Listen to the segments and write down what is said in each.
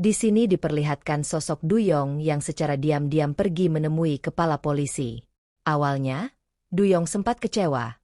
Di sini diperlihatkan sosok Duyong yang secara diam-diam pergi menemui kepala polisi. Awalnya, Duyong sempat kecewa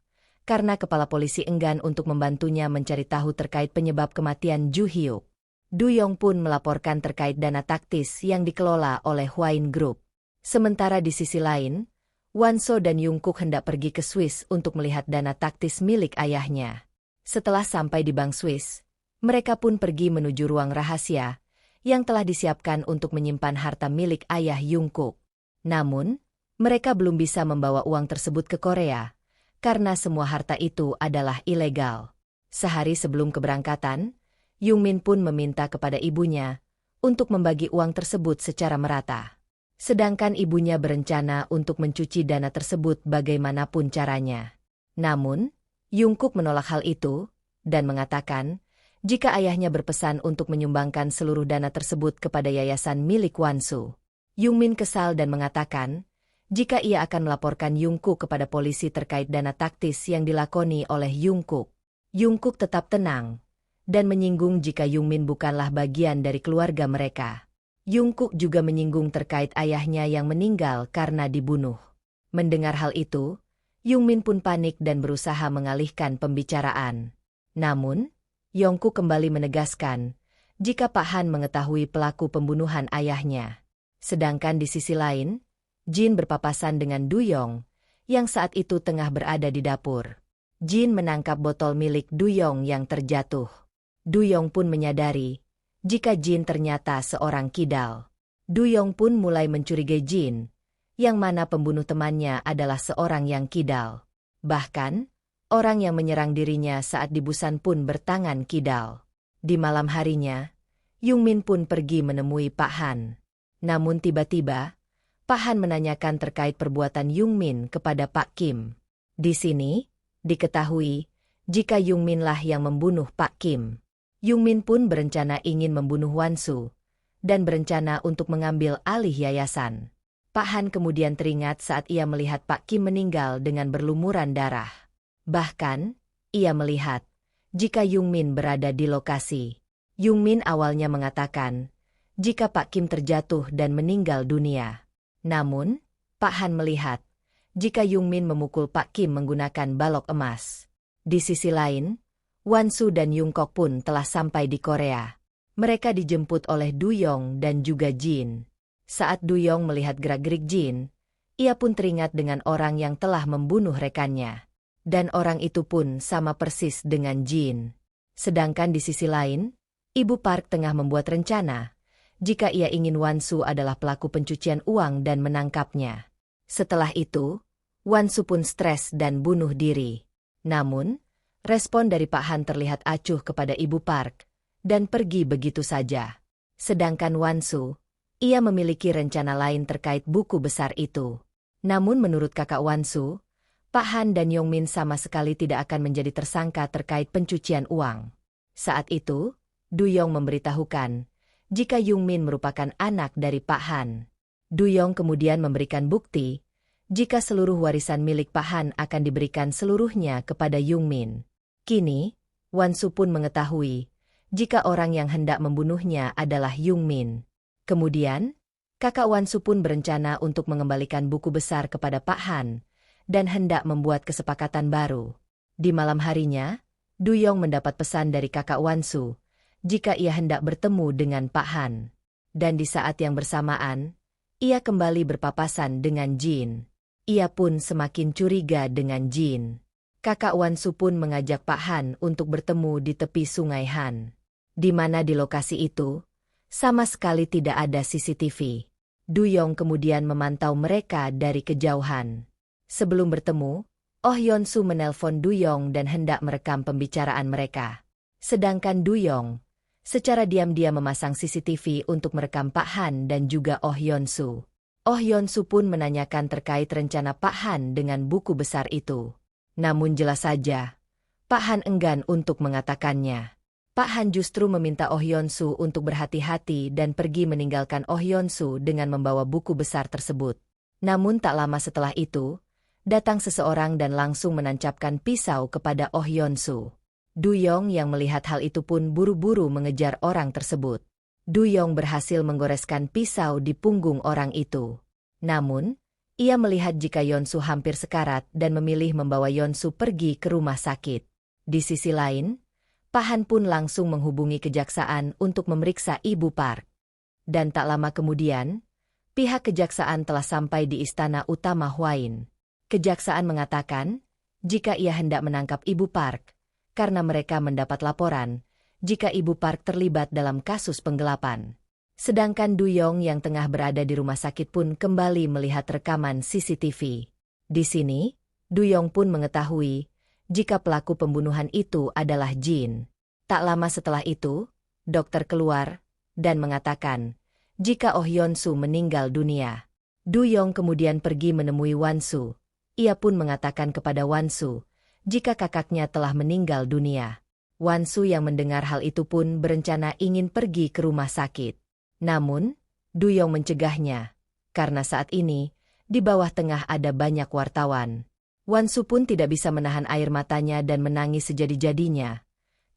karena kepala polisi enggan untuk membantunya mencari tahu terkait penyebab kematian Ju Hyuk. Duyong pun melaporkan terkait dana taktis yang dikelola oleh Hwain Group. Sementara di sisi lain, Wanso dan Jungkook hendak pergi ke Swiss untuk melihat dana taktis milik ayahnya. Setelah sampai di Bank Swiss, mereka pun pergi menuju ruang rahasia yang telah disiapkan untuk menyimpan harta milik ayah Jungkook. Namun, mereka belum bisa membawa uang tersebut ke Korea, karena semua harta itu adalah ilegal. Sehari sebelum keberangkatan, Jungmin pun meminta kepada ibunya untuk membagi uang tersebut secara merata. Sedangkan ibunya berencana untuk mencuci dana tersebut bagaimanapun caranya. Namun, Jungkook menolak hal itu dan mengatakan jika ayahnya berpesan untuk menyumbangkan seluruh dana tersebut kepada yayasan milik Wansu. Jungmin kesal dan mengatakan jika ia akan melaporkan Jungkook kepada polisi terkait dana taktis yang dilakoni oleh Jungkook. Jungkook tetap tenang dan menyinggung jika Jungmin bukanlah bagian dari keluarga mereka. Jungkook juga menyinggung terkait ayahnya yang meninggal karena dibunuh. Mendengar hal itu, Jungmin pun panik dan berusaha mengalihkan pembicaraan. Namun, Jungkook kembali menegaskan jika Pak Han mengetahui pelaku pembunuhan ayahnya. Sedangkan di sisi lain, Jin berpapasan dengan Duyong yang saat itu tengah berada di dapur. Jin menangkap botol milik Duyong yang terjatuh. Duyong pun menyadari jika Jin ternyata seorang kidal. Duyong pun mulai mencurigai Jin, yang mana pembunuh temannya adalah seorang yang kidal. Bahkan, orang yang menyerang dirinya saat di Busan pun bertangan kidal. Di malam harinya, Jungmin pun pergi menemui Pak Han. Namun tiba-tiba, Pak Han menanyakan terkait perbuatan Jungmin kepada Pak Kim. Di sini, diketahui jika Jungmin lah yang membunuh Pak Kim. Jungmin pun berencana ingin membunuh Wansu dan berencana untuk mengambil alih yayasan. Pak Han kemudian teringat saat ia melihat Pak Kim meninggal dengan berlumuran darah. Bahkan, ia melihat jika Jungmin berada di lokasi. Jungmin awalnya mengatakan jika Pak Kim terjatuh dan meninggal dunia. Namun, Pak Han melihat jika Jungmin memukul Pak Kim menggunakan balok emas. Di sisi lain, Wansu dan Jungkook pun telah sampai di Korea. Mereka dijemput oleh Duyong dan juga Jin. Saat Duyong melihat gerak-gerik Jin, ia pun teringat dengan orang yang telah membunuh rekannya. Dan orang itu pun sama persis dengan Jin. Sedangkan di sisi lain, Ibu Park tengah membuat rencana jika ia ingin Wansu adalah pelaku pencucian uang dan menangkapnya. Setelah itu, Wansu pun stres dan bunuh diri. Namun, respon dari Pak Han terlihat acuh kepada Ibu Park dan pergi begitu saja. Sedangkan Wansu, ia memiliki rencana lain terkait buku besar itu. Namun menurut kakak Wansu, Pak Han dan Jungmin sama sekali tidak akan menjadi tersangka terkait pencucian uang. Saat itu, Duyong memberitahukan jika Jungmin merupakan anak dari Pak Han. Duyong kemudian memberikan bukti jika seluruh warisan milik Pak Han akan diberikan seluruhnya kepada Jungmin. Kini, Wansu pun mengetahui jika orang yang hendak membunuhnya adalah Jungmin. Kemudian, kakak Wansu pun berencana untuk mengembalikan buku besar kepada Pak Han dan hendak membuat kesepakatan baru. Di malam harinya, Duyong mendapat pesan dari kakak Wansu jika ia hendak bertemu dengan Pak Han. Dan di saat yang bersamaan, ia kembali berpapasan dengan Jin. Ia pun semakin curiga dengan Jin. Kakak Wansu pun mengajak Pak Han untuk bertemu di tepi sungai Han. Di mana di lokasi itu, sama sekali tidak ada CCTV. Duyong kemudian memantau mereka dari kejauhan. Sebelum bertemu, Oh Yeon-su menelpon Duyong dan hendak merekam pembicaraan mereka. Sedangkan Duyong secara diam-diam memasang CCTV untuk merekam Pak Han dan juga Oh Yeon-su. Oh Yeon-su pun menanyakan terkait rencana Pak Han dengan buku besar itu. Namun jelas saja, Pak Han enggan untuk mengatakannya. Pak Han justru meminta Oh Yeon-su untuk berhati-hati dan pergi meninggalkan Oh Yeon-su dengan membawa buku besar tersebut. Namun tak lama setelah itu, datang seseorang dan langsung menancapkan pisau kepada Oh Yeon-su. Duyong yang melihat hal itu pun buru-buru mengejar orang tersebut. Duyong berhasil menggoreskan pisau di punggung orang itu. Namun, ia melihat jika Yonsu hampir sekarat dan memilih membawa Yonsu pergi ke rumah sakit. Di sisi lain, Pak Han pun langsung menghubungi kejaksaan untuk memeriksa Ibu Park. Dan tak lama kemudian, pihak kejaksaan telah sampai di istana utama Hwain. Kejaksaan mengatakan, jika ia hendak menangkap Ibu Park, karena mereka mendapat laporan, jika Ibu Park terlibat dalam kasus penggelapan. Sedangkan Duyong yang tengah berada di rumah sakit pun kembali melihat rekaman CCTV. Di sini, Duyong pun mengetahui jika pelaku pembunuhan itu adalah Jin. Tak lama setelah itu, dokter keluar dan mengatakan jika Oh Yonsu meninggal dunia. Duyong kemudian pergi menemui Wansu. Ia pun mengatakan kepada Wansu jika kakaknya telah meninggal dunia. Wansu yang mendengar hal itu pun berencana ingin pergi ke rumah sakit. Namun, Duyong mencegahnya, karena saat ini, di bawah tengah ada banyak wartawan. Wansu pun tidak bisa menahan air matanya dan menangis sejadi-jadinya,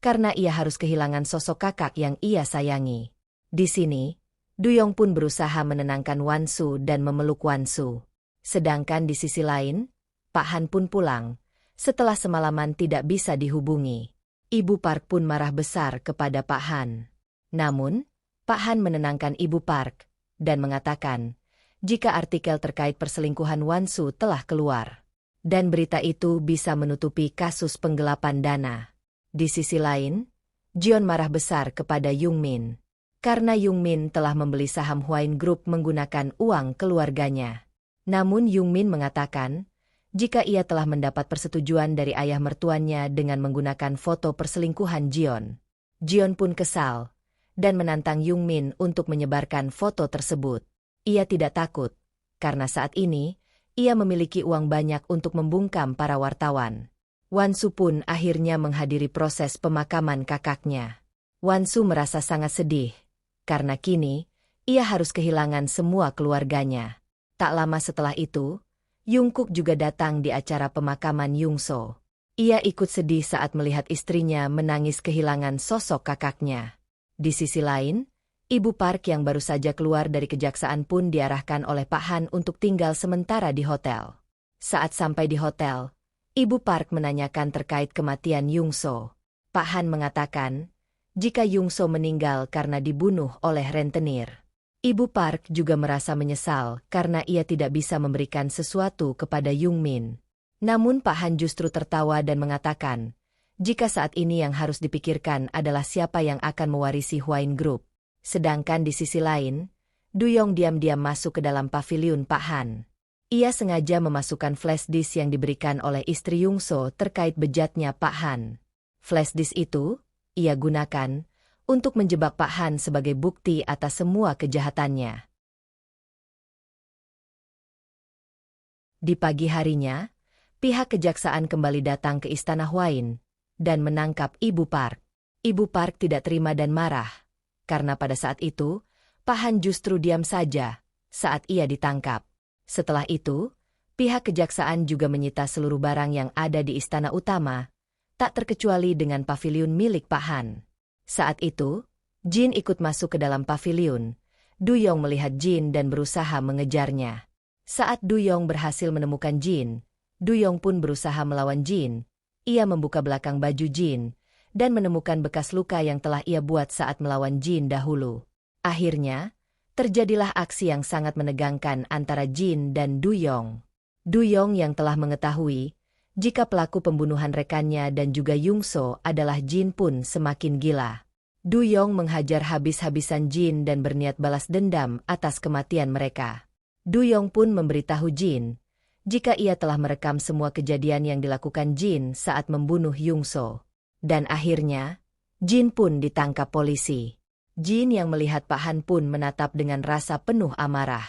karena ia harus kehilangan sosok kakak yang ia sayangi. Di sini, Duyong pun berusaha menenangkan Wansu dan memeluk Wansu. Sedangkan di sisi lain, Pak Han pun pulang, setelah semalaman tidak bisa dihubungi. Ibu Park pun marah besar kepada Pak Han. Namun, Pak Han menenangkan Ibu Park dan mengatakan jika artikel terkait perselingkuhan Wansu telah keluar, dan berita itu bisa menutupi kasus penggelapan dana. Di sisi lain, Jion marah besar kepada Jungmin, karena Jungmin telah membeli saham Hwain Group menggunakan uang keluarganya. Namun Jungmin mengatakan jika ia telah mendapat persetujuan dari ayah mertuanya dengan menggunakan foto perselingkuhan Jion. Jion pun kesal dan menantang Jungmin untuk menyebarkan foto tersebut. Ia tidak takut, karena saat ini, ia memiliki uang banyak untuk membungkam para wartawan. Wansu pun akhirnya menghadiri proses pemakaman kakaknya. Wansu merasa sangat sedih, karena kini, ia harus kehilangan semua keluarganya. Tak lama setelah itu, Jungkook juga datang di acara pemakaman Jungso. Ia ikut sedih saat melihat istrinya menangis kehilangan sosok kakaknya. Di sisi lain, Ibu Park yang baru saja keluar dari kejaksaan pun diarahkan oleh Pak Han untuk tinggal sementara di hotel. Saat sampai di hotel, Ibu Park menanyakan terkait kematian Jungso. Pak Han mengatakan jika Jungso meninggal karena dibunuh oleh rentenir. Ibu Park juga merasa menyesal karena ia tidak bisa memberikan sesuatu kepada Jungmin. Namun Pak Han justru tertawa dan mengatakan jika saat ini yang harus dipikirkan adalah siapa yang akan mewarisi Hwain Group. Sedangkan di sisi lain, Duyong diam-diam masuk ke dalam paviliun Pak Han. Ia sengaja memasukkan flash disk yang diberikan oleh istri Jungso terkait bejatnya Pak Han. Flash disk itu, ia gunakan untuk menjebak Pak Han sebagai bukti atas semua kejahatannya. Di pagi harinya, pihak kejaksaan kembali datang ke istana Hwain dan menangkap Ibu Park. Ibu Park tidak terima dan marah, karena pada saat itu, Pak Han justru diam saja saat ia ditangkap. Setelah itu, pihak kejaksaan juga menyita seluruh barang yang ada di istana utama, tak terkecuali dengan paviliun milik Pak Han. Saat itu, Jin ikut masuk ke dalam paviliun. Duyong melihat Jin dan berusaha mengejarnya. Saat Duyong berhasil menemukan Jin, Duyong pun berusaha melawan Jin. Ia membuka belakang baju Jin dan menemukan bekas luka yang telah ia buat saat melawan Jin dahulu. Akhirnya, terjadilah aksi yang sangat menegangkan antara Jin dan Duyong. Duyong yang telah mengetahui jika pelaku pembunuhan rekannya dan juga Jungso adalah Jin pun semakin gila. Duyong menghajar habis-habisan Jin dan berniat balas dendam atas kematian mereka. Duyong pun memberitahu Jin jika ia telah merekam semua kejadian yang dilakukan Jin saat membunuh Jungso. Dan akhirnya, Jin pun ditangkap polisi. Jin yang melihat Pak Han pun menatap dengan rasa penuh amarah.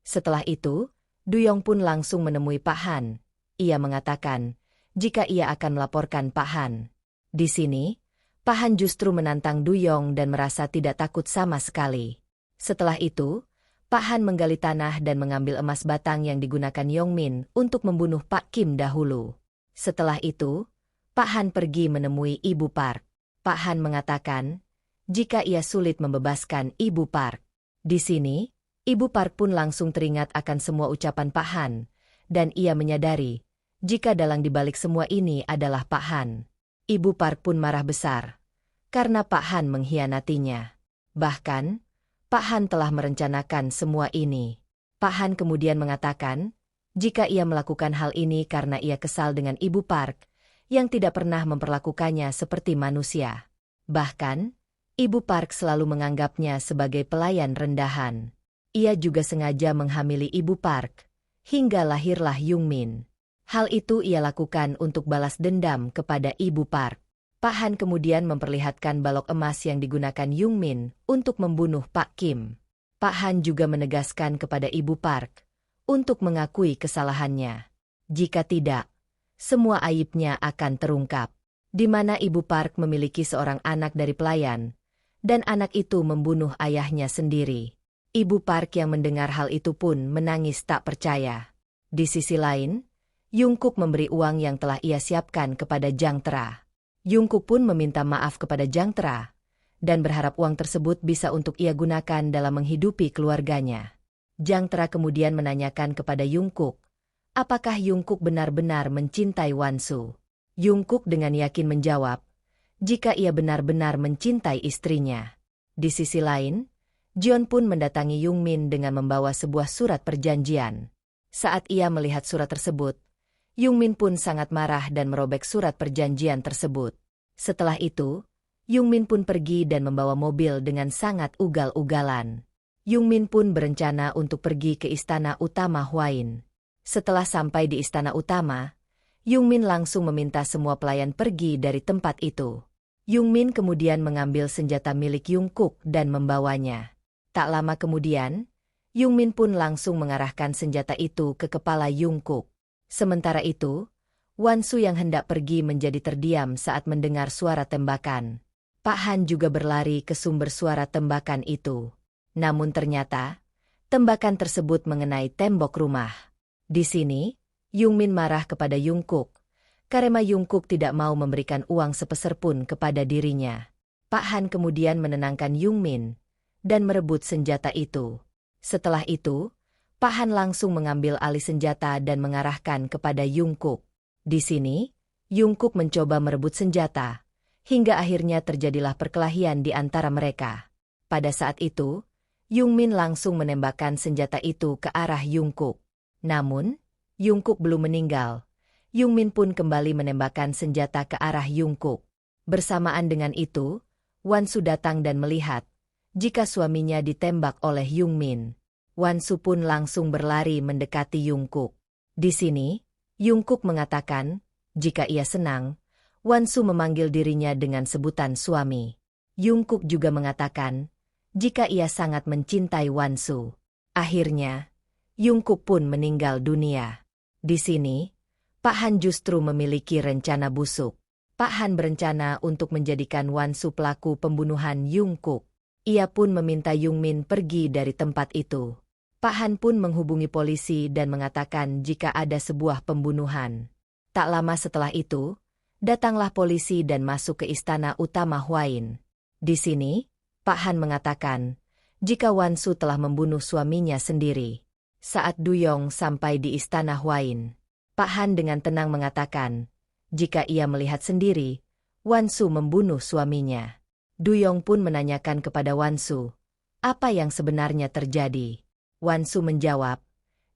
Setelah itu, Duyong pun langsung menemui Pak Han. Ia mengatakan jika ia akan melaporkan Pak Han. Di sini, Pak Han justru menantang Duyong dan merasa tidak takut sama sekali. Setelah itu, Pak Han menggali tanah dan mengambil emas batang yang digunakan Yongmin untuk membunuh Pak Kim dahulu. Setelah itu, Pak Han pergi menemui Ibu Park. Pak Han mengatakan jika ia sulit membebaskan Ibu Park. Di sini, Ibu Park pun langsung teringat akan semua ucapan Pak Han, dan ia menyadari jika dalang dibalik semua ini adalah Pak Han. Ibu Park pun marah besar karena Pak Han mengkhianatinya. Bahkan, Pak Han telah merencanakan semua ini. Pak Han kemudian mengatakan jika ia melakukan hal ini karena ia kesal dengan Ibu Park yang tidak pernah memperlakukannya seperti manusia. Bahkan, Ibu Park selalu menganggapnya sebagai pelayan rendahan. Ia juga sengaja menghamili Ibu Park, hingga lahirlah Yung Min. Hal itu ia lakukan untuk balas dendam kepada Ibu Park. Pak Han kemudian memperlihatkan balok emas yang digunakan Yung Min untuk membunuh Pak Kim. Pak Han juga menegaskan kepada Ibu Park untuk mengakui kesalahannya. Jika tidak, semua aibnya akan terungkap. Di mana Ibu Park memiliki seorang anak dari pelayan, dan anak itu membunuh ayahnya sendiri. Ibu Park yang mendengar hal itu pun menangis tak percaya. Di sisi lain, Jungkook memberi uang yang telah ia siapkan kepada Jang Tra. Jungkook pun meminta maaf kepada Jang Tra, dan berharap uang tersebut bisa untuk ia gunakan dalam menghidupi keluarganya. Jang Tra kemudian menanyakan kepada Jungkook, apakah Jungkook benar-benar mencintai Wansu? Jungkook dengan yakin menjawab, jika ia benar-benar mencintai istrinya. Di sisi lain, Jeon pun mendatangi Yung Min dengan membawa sebuah surat perjanjian. Saat ia melihat surat tersebut, Yung Min pun sangat marah dan merobek surat perjanjian tersebut. Setelah itu, Yung Min pun pergi dan membawa mobil dengan sangat ugal-ugalan. Yung Min pun berencana untuk pergi ke istana utama Hwain. Setelah sampai di istana utama, Yung Min langsung meminta semua pelayan pergi dari tempat itu. Yung Min kemudian mengambil senjata milik Jungkook dan membawanya. Tak lama kemudian, Yung Min pun langsung mengarahkan senjata itu ke kepala Jungkook. Sementara itu, Wansu yang hendak pergi menjadi terdiam saat mendengar suara tembakan. Pak Han juga berlari ke sumber suara tembakan itu. Namun ternyata, tembakan tersebut mengenai tembok rumah. Di sini, Yung Min marah kepada Jungkook, karena Jungkook tidak mau memberikan uang sepeser pun kepada dirinya. Pak Han kemudian menenangkan Yung Min dan merebut senjata itu. Setelah itu, Pak Han langsung mengambil alih senjata dan mengarahkan kepada Jungkook. Di sini, Jungkook mencoba merebut senjata, hingga akhirnya terjadilah perkelahian di antara mereka. Pada saat itu, Yung Min langsung menembakkan senjata itu ke arah Jungkook. Namun, Jungkook belum meninggal. Yung Min pun kembali menembakkan senjata ke arah Jungkook. Bersamaan dengan itu, Wansu datang dan melihat jika suaminya ditembak oleh Yung Min. Wansu pun langsung berlari mendekati Jungkook. Di sini, Jungkook mengatakan, jika ia senang, Wansu memanggil dirinya dengan sebutan suami. Jungkook juga mengatakan, jika ia sangat mencintai Wansu. Akhirnya, Jungkook pun meninggal dunia. Di sini, Pak Han justru memiliki rencana busuk. Pak Han berencana untuk menjadikan Wansu pelaku pembunuhan Jungkook. Ia pun meminta Yung Min pergi dari tempat itu. Pak Han pun menghubungi polisi dan mengatakan jika ada sebuah pembunuhan. Tak lama setelah itu, datanglah polisi dan masuk ke istana utama Hwain. Di sini, Pak Han mengatakan jika Wansu telah membunuh suaminya sendiri. Saat Du Yong sampai di istana Hwain, Pak Han dengan tenang mengatakan, jika ia melihat sendiri, Wansu membunuh suaminya. Du Yong pun menanyakan kepada Wansu, apa yang sebenarnya terjadi? Wansu menjawab,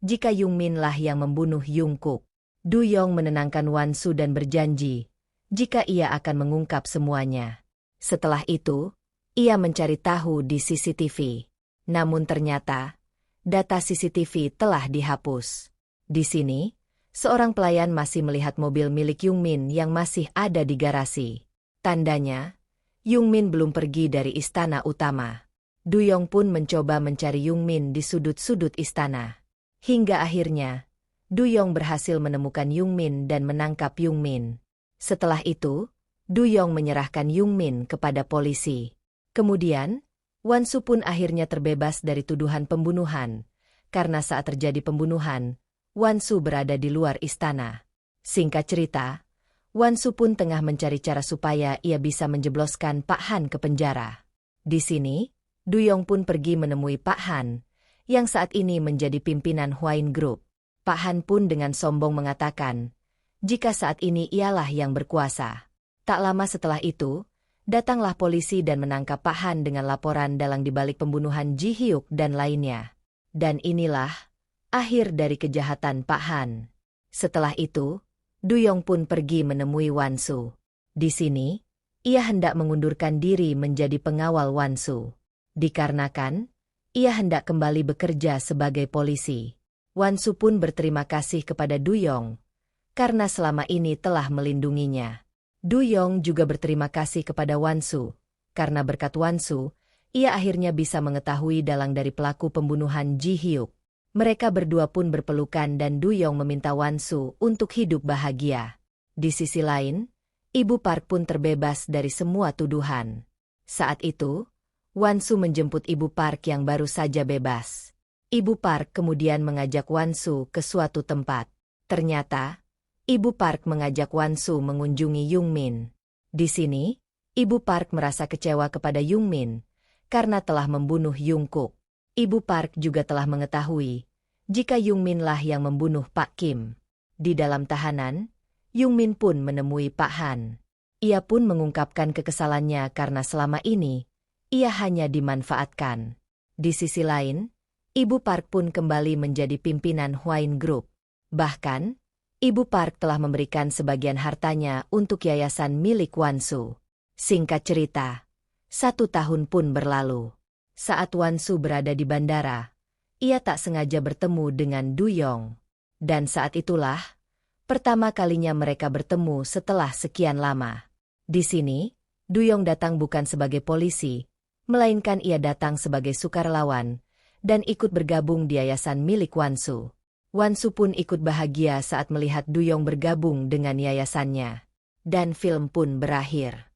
jika Yung Min lah yang membunuh Jungkook. Du Yong menenangkan Wansu dan berjanji, jika ia akan mengungkap semuanya. Setelah itu, ia mencari tahu di CCTV. Namun ternyata, data CCTV telah dihapus. Di sini, seorang pelayan masih melihat mobil milik Yung Min yang masih ada di garasi. Tandanya, Yung Min belum pergi dari istana utama. Du Yong pun mencoba mencari Yung Min di sudut-sudut istana. Hingga akhirnya, Du Yong berhasil menemukan Yung Min dan menangkap Yung Min. Setelah itu, Du Yong menyerahkan Yung Min kepada polisi. Kemudian, Wansu pun akhirnya terbebas dari tuduhan pembunuhan, karena saat terjadi pembunuhan, Wansu berada di luar istana. Singkat cerita, Wansu pun tengah mencari cara supaya ia bisa menjebloskan Pak Han ke penjara. Di sini, Duyong pun pergi menemui Pak Han, yang saat ini menjadi pimpinan Huain Group. Pak Han pun dengan sombong mengatakan, jika saat ini ialah yang berkuasa. Tak lama setelah itu, datanglah polisi dan menangkap Pak Han dengan laporan dalang dibalik pembunuhan Ji Hyuk dan lainnya. Dan inilah akhir dari kejahatan Pak Han. Setelah itu, Duyong pun pergi menemui Wan Su. Di sini, ia hendak mengundurkan diri menjadi pengawal Wan Su. Dikarenakan, ia hendak kembali bekerja sebagai polisi. Wan Su pun berterima kasih kepada Duyong, karena selama ini telah melindunginya. Duyong juga berterima kasih kepada Wan Su, karena berkat Wan Su, ia akhirnya bisa mengetahui dalang dari pelaku pembunuhan Ji Hyuk. Mereka berdua pun berpelukan dan Duyong meminta Wan Su untuk hidup bahagia. Di sisi lain, Ibu Park pun terbebas dari semua tuduhan. Saat itu, Wan Su menjemput Ibu Park yang baru saja bebas. Ibu Park kemudian mengajak Wan Su ke suatu tempat. Ternyata, Ibu Park mengajak Wan Su mengunjungi Yung Min. Di sini, Ibu Park merasa kecewa kepada Yung Min karena telah membunuh Yung Kuk. Ibu Park juga telah mengetahui jika Yung Min lah yang membunuh Pak Kim. Di dalam tahanan, Yung Min pun menemui Pak Han. Ia pun mengungkapkan kekesalannya karena selama ini, ia hanya dimanfaatkan. Di sisi lain, Ibu Park pun kembali menjadi pimpinan Huain Group. Bahkan, Ibu Park telah memberikan sebagian hartanya untuk yayasan milik Wan Su. Singkat cerita, 1 tahun pun berlalu. Saat Wan Su berada di bandara, ia tak sengaja bertemu dengan Duyong. Dan saat itulah, pertama kalinya mereka bertemu setelah sekian lama. Di sini, Duyong datang bukan sebagai polisi, melainkan ia datang sebagai sukarelawan, dan ikut bergabung di yayasan milik Wan Su. Wan Su pun ikut bahagia saat melihat Duyong bergabung dengan yayasannya. Dan film pun berakhir.